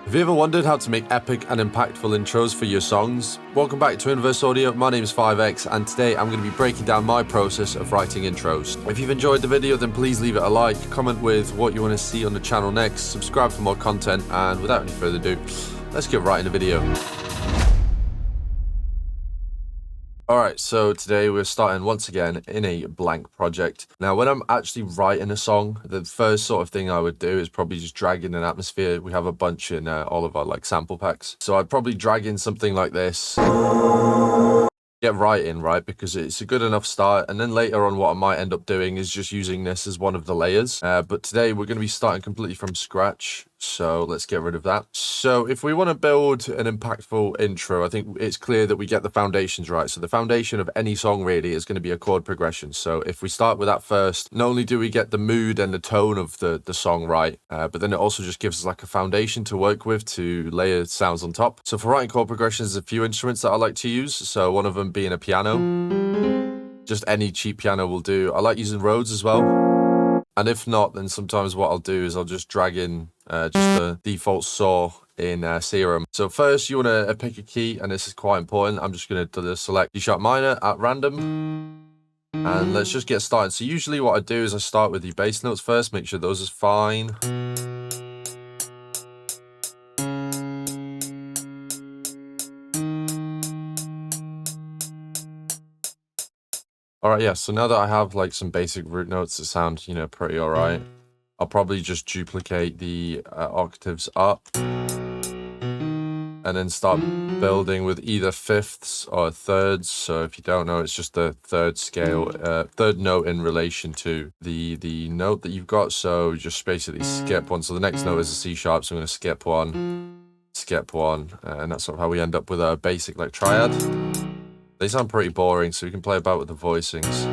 Have you ever wondered how to make epic and impactful intros for your songs? Welcome back to INTROS Audio. My name is 5X, and today I'm going to be breaking down my process of writing intros. If you've enjoyed the video, then please leave it a like, comment with what you want to see on the channel next, subscribe for more content, and without any further ado, let's get right into the video. Alright, so today we're starting once again in a blank project. Now, when I'm actually writing a song, the first sort of thing I would do is probably just drag in an atmosphere. We have a bunch in all of our sample packs. So I'd probably drag in something like this. Get right in, right? Because it's a good enough start. And then later on, what I might end up doing is just using this as one of the layers. But today we're going to be starting completely from scratch. So let's get rid of that. So if we want to build an impactful intro, I think it's clear that we get the foundations right. So the foundation of any song really is going to be a chord progression. So if we start with that first, not only do we get the mood and the tone of the song right, but then it also just gives us like a foundation to work with to layer sounds on top. So for writing chord progressions, there's a few instruments that I like to use. So one of them being a piano. Just any cheap piano will do. I like using Rhodes as well. And if not, then sometimes what I'll do is I'll just drag in just the default saw in Serum. So first you want to pick a key, and this is quite important. I'm just going to select D sharp minor at random. And let's just get started. So usually what I do is I start with the bass notes first, make sure those are fine. Alright, yeah, so now that I have like some basic root notes that sound, pretty alright, I'll probably just duplicate the octaves up and then start building with either fifths or thirds. So if you don't know, it's just the third scale, third note in relation to the note that you've got. So just basically skip one. So the next note is a C sharp, so I'm going to skip one, and that's sort of how we end up with a basic like triad. They sound pretty boring, so we can play about with the voicings.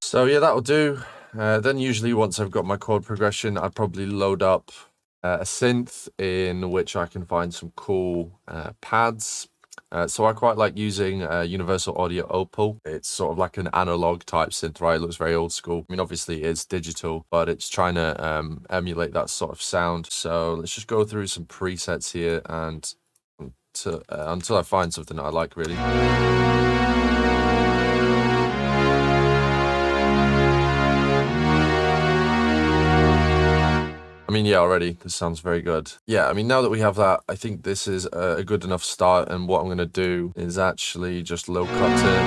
So yeah, that'll do. Then usually once I've got my chord progression, I'd probably load up a synth in which I can find some cool pads. So I quite like using Universal Audio Opal. It's sort of like an analog type synth, right? It looks very old school. I mean, obviously it's digital, but it's trying to emulate that sort of sound. So let's just go through some presets here and until I find something that I like, really. I mean, yeah, already, this sounds very good. Yeah, I mean, now that we have that, I think this is a good enough start, and what I'm going to do is actually just low cut it.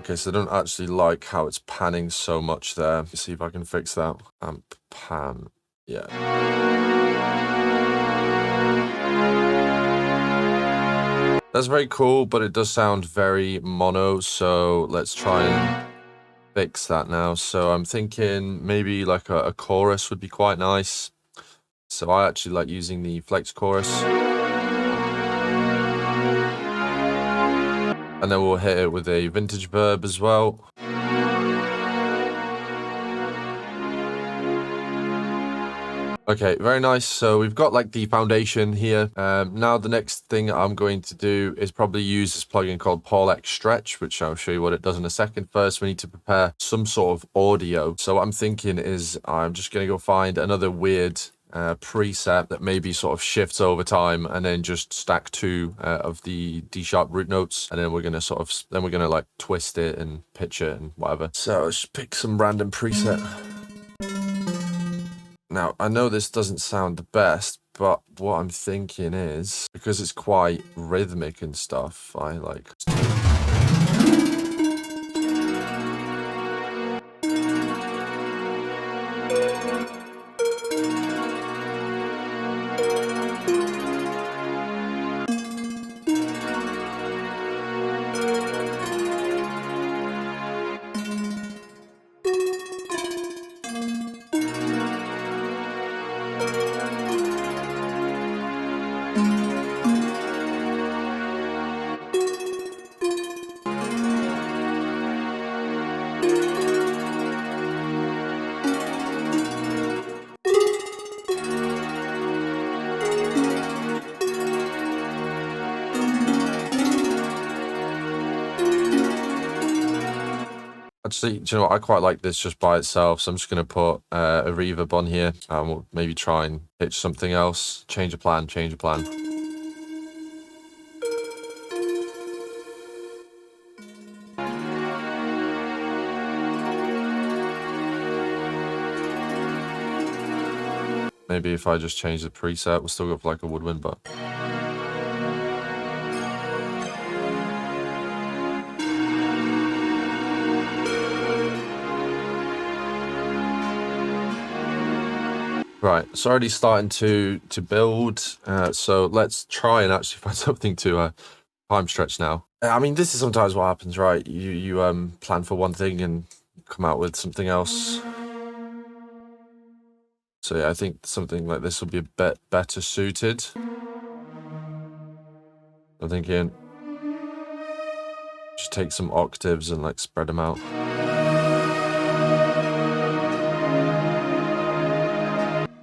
Okay, so I don't actually like how it's panning so much there. Let's see if I can fix that. Amp pan, yeah. That's very cool, but it does sound very mono, so let's try and fix that now. So I'm thinking maybe like a chorus would be quite nice. So I actually like using the flex chorus. And then we'll hit it with a vintage verb as well. Okay, very nice. So we've got like the foundation here. Now the next thing I'm going to do is probably use this plugin called X Stretch, which I'll show you what it does in a second. First, we need to prepare some sort of audio. So what I'm thinking is I'm just going to go find another weird preset that maybe sort of shifts over time, and then just stack two of the D sharp root notes, and then we're going to like twist it and pitch it and whatever. So let's pick some random preset. Now, I know this doesn't sound the best, but what I'm thinking is, because it's quite rhythmic and stuff, I like... Actually, do you know what? I quite like this just by itself. So I'm just going to put a reverb on here. And we'll maybe try and pitch something else. Change a plan, change a plan. Maybe if I just change the preset, we'll still go for like a woodwind, but... Right, it's already starting to build, so let's try and actually find something to time stretch now. I mean, this is sometimes what happens, right? You plan for one thing and come out with something else. So yeah, I think something like this will be a bit better suited. I'm thinking just take some octaves and like spread them out.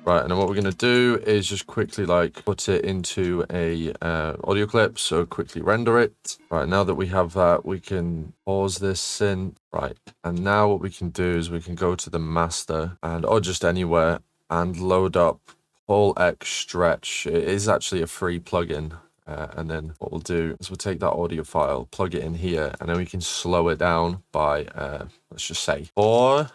Right, and then what we're going to do is just quickly like put it into a audio clip, so quickly render it. Right, now that we have that, we can pause this synth. Right, and now what we can do is we can go to the master and or just anywhere and load up Pull X Stretch. It is actually a free plugin. And then what we'll do is we'll take that audio file, plug it in here, and then we can slow it down by, let's just say 4.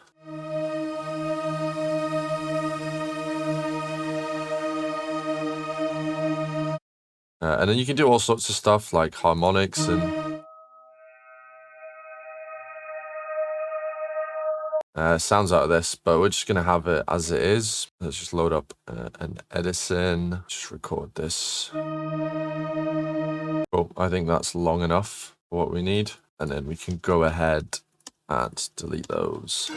And then you can do all sorts of stuff like harmonics and sounds out of this, but we're just going to have it as it is. Let's just load up an Edison, just record this. Oh, I think that's long enough for what we need. And then we can go ahead and delete those.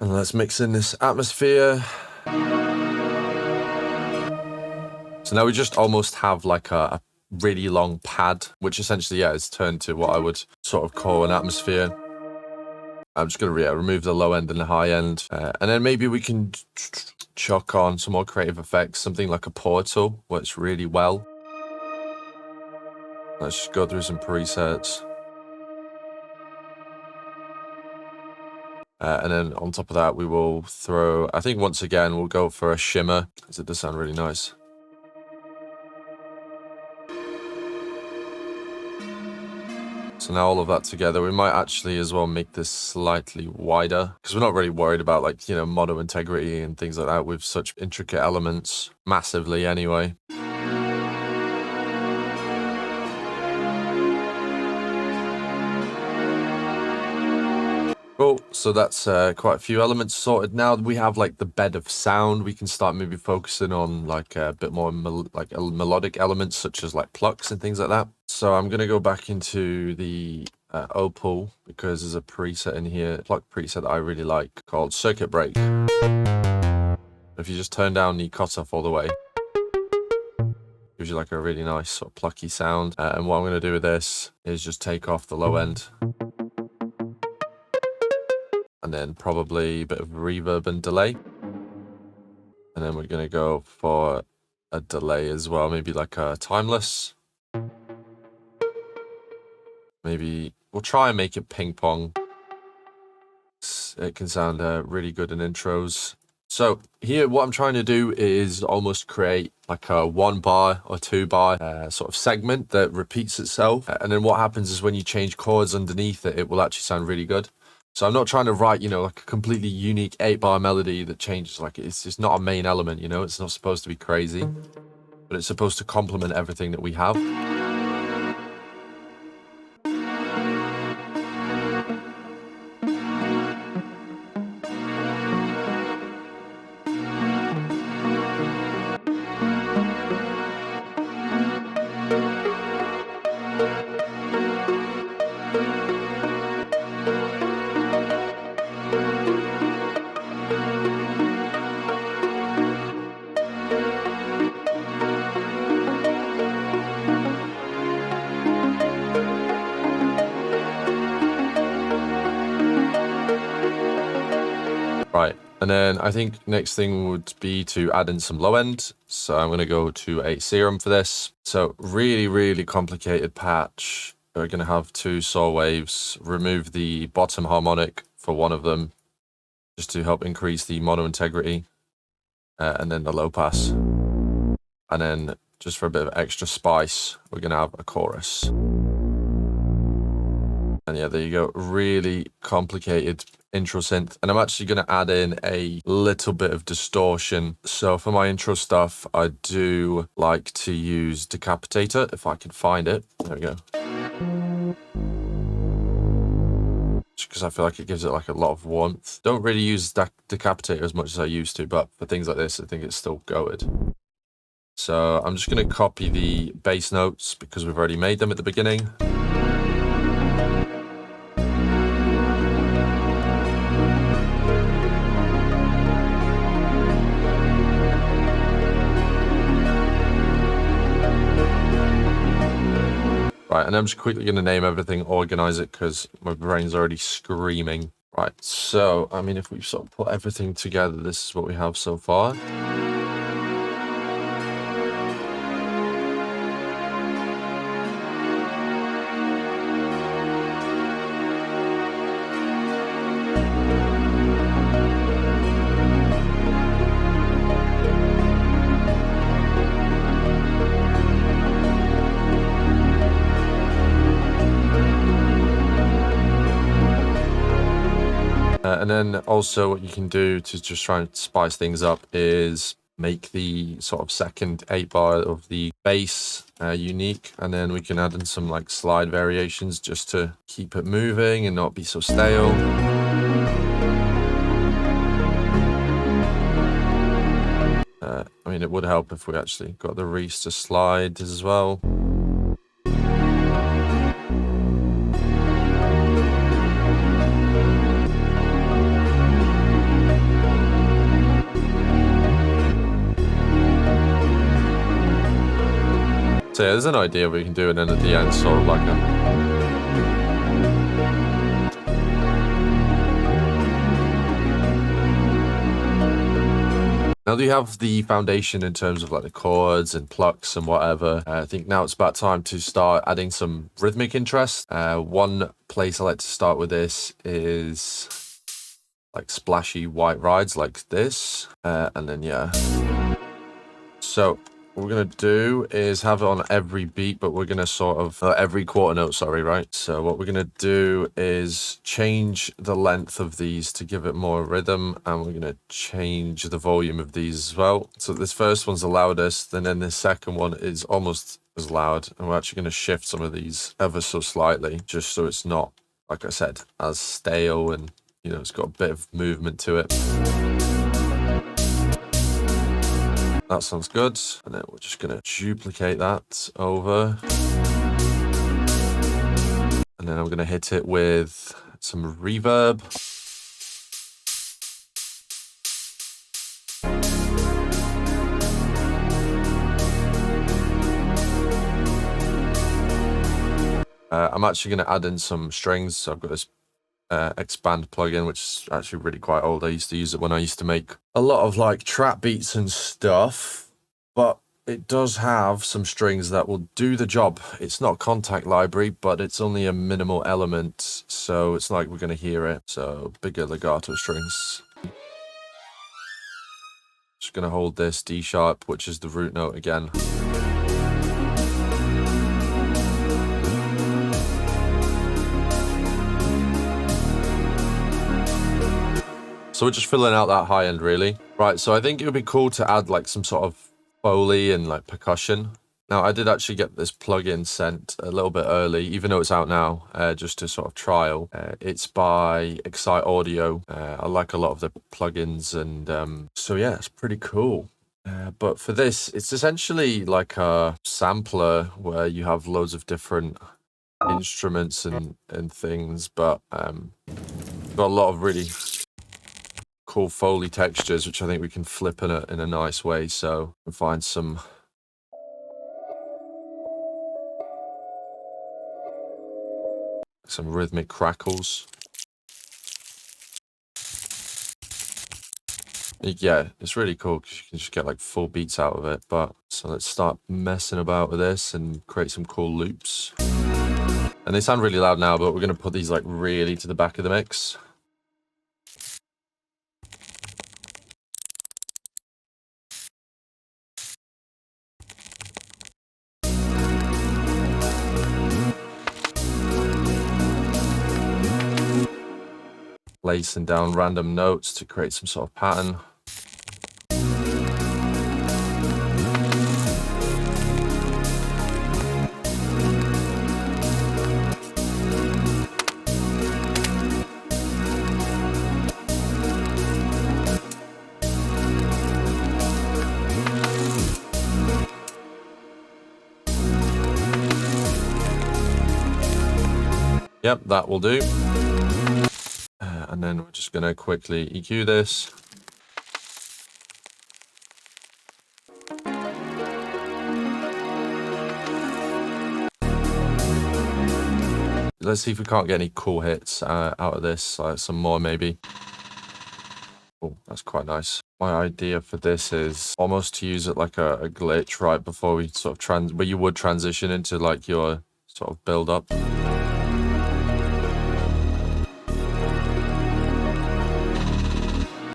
And let's mix in this atmosphere. So now we just almost have like a really long pad, which essentially, yeah, is turned to what I would sort of call an atmosphere. I'm just going to remove the low end and the high end. And then maybe we can chuck on some more creative effects, something like a portal works really well. Let's just go through some presets. And then on top of that, we will throw, I think once again, we'll go for a shimmer, because it does sound really nice. So now all of that together, we might actually as well make this slightly wider, because we're not really worried about like, you know, mono integrity and things like that with such intricate elements, massively anyway. Cool, so that's quite a few elements sorted. Now we have like the bed of sound, we can start maybe focusing on like a bit more melodic elements such as like plucks and things like that. So I'm going to go back into the Opal because there's a preset in here, pluck preset that I really like called Circuit Break. If you just turn down the cutoff all the way, gives you like a really nice sort of plucky sound. And what I'm going to do with this is just take off the low end. And then probably a bit of reverb and delay. And then we're going to go for a delay as well, maybe like a timeless. Maybe we'll try and make it ping pong. It can sound really good in intros. So here what I'm trying to do is almost create like a 1 bar or 2 bar sort of segment that repeats itself. And then what happens is when you change chords underneath it, it will actually sound really good. So I'm not trying to write, you know, like a completely unique 8-bar melody that changes. Like it's not a main element, you know, it's not supposed to be crazy, but it's supposed to complement everything that we have. Right, and then I think next thing would be to add in some low end. So I'm going to go to a serum for this. So really, really complicated patch. we're going to have 2 saw waves, remove the bottom harmonic for one of them, just to help increase the mono integrity, and then the low pass. And then just for a bit of extra spice, we're going to have a chorus. And yeah, there you go. Really complicated intro synth. And I'm actually going to add in a little bit of distortion. So for my intro stuff, I do like to use Decapitator, if I can find it. There we go. Just because I feel like it gives it like a lot of warmth. Don't really use Decapitator as much as I used to, but for things like this, I think it's still goated. So I'm just going to copy the bass notes because we've already made them at the beginning. Right, and I'm just quickly going to name everything, organize it, because my brain's already screaming. Right, so, I mean, if we sort of put everything together, this is what we have so far. And then also what you can do to just try and spice things up is make the sort of second 8-bar of the bass unique. And then we can add in some like slide variations just to keep it moving and not be so stale. I mean, it would help if we actually got the Reese to slide as well. So yeah, there's an idea we can do, and then at the end, sort of like a... Now that you have the foundation in terms of like the chords and plucks and whatever, I think now it's about time to start adding some rhythmic interest. One place I like to start with this is like splashy white rides like this, and then yeah. So what we're going to do is have it on every beat, but we're going to sort of, every quarter note, sorry, right? So what we're going to do is change the length of these to give it more rhythm, and we're going to change the volume of these as well. So this first one's the loudest, and then the second one is almost as loud, and we're actually going to shift some of these ever so slightly, just so it's not, like I said, as stale, and, you know, it's got a bit of movement to it. That sounds good. And then we're just going to duplicate that over. And then I'm going to hit it with some reverb. I'm actually going to add in some strings. So I've got this expand plugin, which is actually really quite old. I used to use it when I used to make a lot of like trap beats and stuff, but it does have some strings that will do the job. It's not Contact Library, but it's only a minimal element, so it's like we're going to hear it. So bigger legato strings. Just going to hold this D sharp, which is the root note again. So we're just filling out that high end, really. Right, so I think it would be cool to add like some sort of Foley and like percussion. Now, I did actually get this plugin sent a little bit early, even though it's out now, just to sort of trial. It's by Excite Audio. I like a lot of the plugins, and so yeah, it's pretty cool. But for this, it's essentially like a sampler where you have loads of different instruments and things, but got a lot of really cool Foley textures, which I think we can flip in a nice way. So we'll find some rhythmic crackles. Yeah, it's really cool because you can just get like full beats out of it. But so let's start messing about with this and create some cool loops. And they sound really loud now, but we're going to put these like really to the back of the mix. Lacing down random notes to create some sort of pattern. Yep, that will do. And then we're just going to quickly EQ this. Let's see if we can't get any cool hits out of this. Some more maybe. Oh, that's quite nice. My idea for this is almost to use it like a glitch right before we sort of where you would transition into like your sort of build up.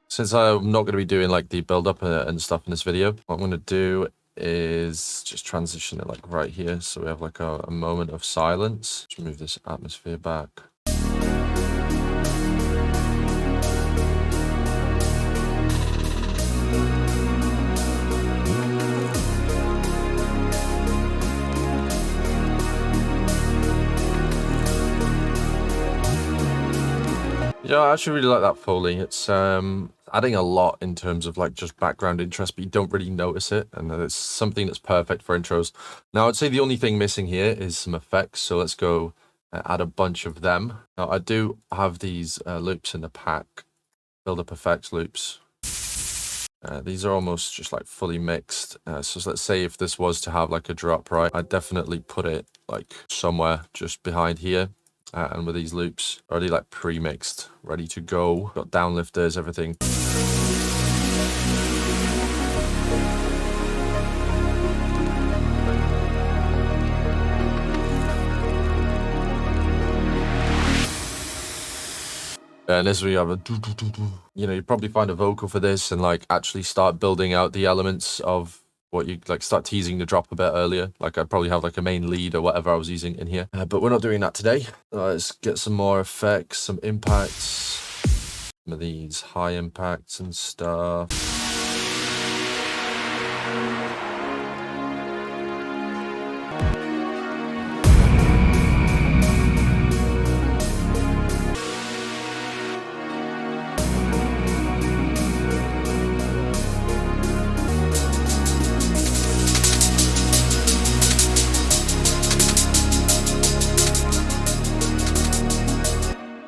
Since I'm not going to be doing like the build up and stuff in this video, what I'm going to do is just transition it like right here. So we have like a moment of silence. Just move this atmosphere back. Yeah, I actually really like that Foley. It's adding a lot in terms of like just background interest, but you don't really notice it, and it's something that's perfect for intros. Now, I'd say the only thing missing here is some effects, so let's go add a bunch of them. Now, I do have these loops in the pack, build-up effects loops. These are almost just like fully mixed. So let's say if this was to have like a drop, right, I'd definitely put it like somewhere just behind here. And with these loops already like pre-mixed, ready to go. Got downlifters, everything. And this we have a you know, you probably find a vocal for this and like actually start building out the elements of what you like, start teasing the drop a bit earlier. Like I'd probably have like a main lead or whatever I was using in here, but we're not doing that today. Let's get some more effects, some impacts, some of these high impacts and stuff.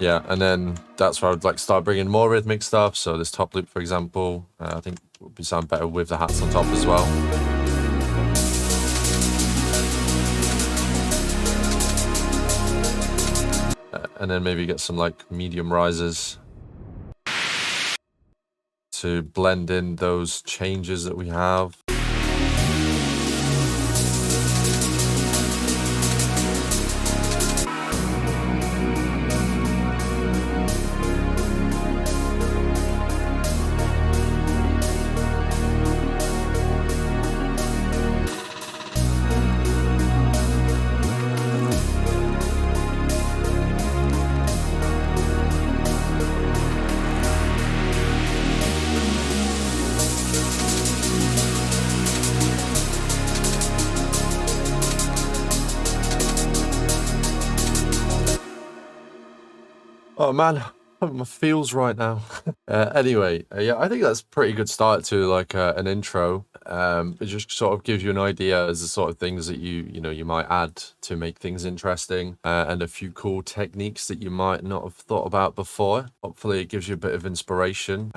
Yeah, and then that's where I would like start bringing more rhythmic stuff. So this top loop, for example, I think would sound better with the hats on top as well. And then maybe get some like medium rises to blend in those changes that we have. Oh man, I'm my feels right now. Anyway, yeah, I think that's a pretty good start to like an intro. It just sort of gives you an idea as the sort of things that you know you might add to make things interesting, and a few cool techniques that you might not have thought about before. Hopefully, it gives you a bit of inspiration.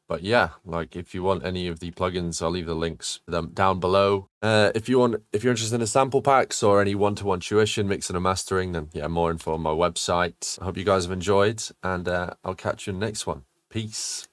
But yeah, like if you want any of the plugins, I'll leave the links to them down below. If you're interested in the sample packs or any one-to-one tuition, mixing and mastering, then yeah, more info on my website. I hope you guys have enjoyed, and I'll catch you in the next one. Peace.